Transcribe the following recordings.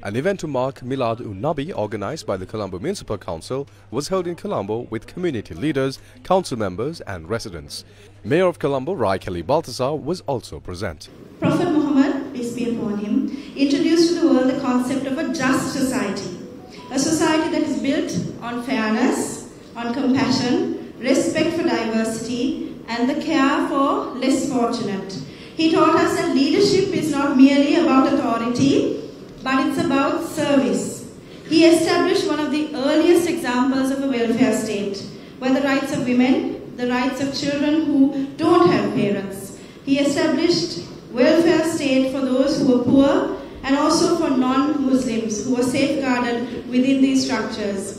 An event to mark Milad-un-Nabi organised by the Colombo Municipal Council was held in Colombo with community leaders, council members and residents. Mayor of Colombo, Rai Kelly Baltasar, was also present. Prophet Muhammad, peace be upon him, introduced to the world the concept of a just society. A society that is built on fairness, on compassion, respect for diversity and the care for less fortunate. He taught us that leadership is not merely about authority, but it's about service. He established one of the earliest examples of a welfare state, where the rights of women, the rights of children who don't have parents. He established welfare state for those who were poor and also for non-Muslims who were safeguarded within these structures.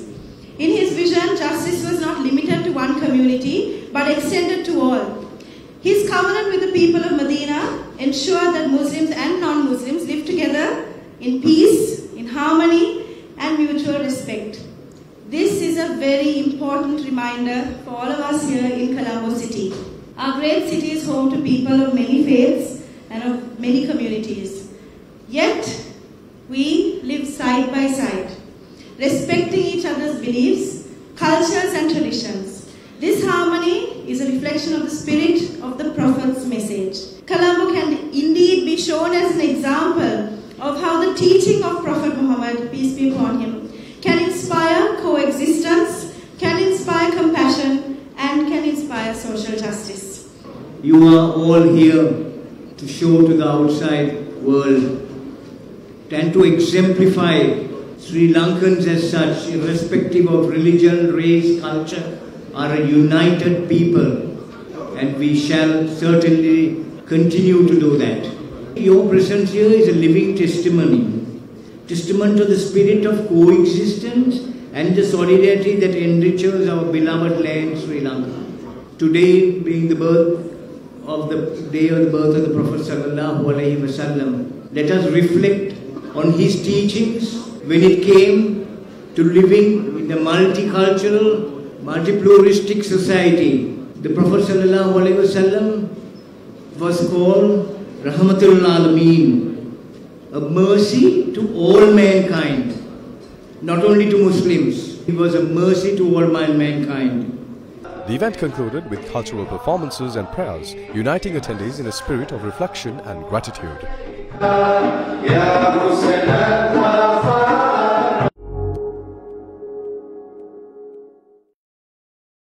In his vision, justice was not limited to one community, but extended to all. His covenant with the people of Medina ensured that Muslims and non-Muslims live together in peace, in harmony and mutual respect. This is a very important reminder for all of us here in Colombo City. Our great city is home to people of many faiths and of many communities. Yet, we live side by side, respecting each other's beliefs, cultures and traditions. This harmony is a reflection of the spirit of the Prophet's message. Colombo can indeed be shown as an example of how the teaching of Prophet Muhammad, peace be upon him, can inspire coexistence, can inspire compassion, and can inspire social justice. You are all here to show to the outside world and to exemplify Sri Lankans as such, irrespective of religion, race, culture, are a united people, and we shall certainly continue to do that. Your presence here is a living testimony, testament to the spirit of coexistence and the solidarity that enriches our beloved land, Sri Lanka. Today being the birth of the Prophet Sallallahu Alaihi Wasallam, let us reflect on his teachings when it came to living in a multicultural, multipluralistic society. The Prophet Sallallahu Alaihi Wasallam was called Rahmatul Alameen, a mercy to all mankind, not only to Muslims. He was a mercy to all mankind. The event concluded with cultural performances and prayers, uniting attendees in a spirit of reflection and gratitude.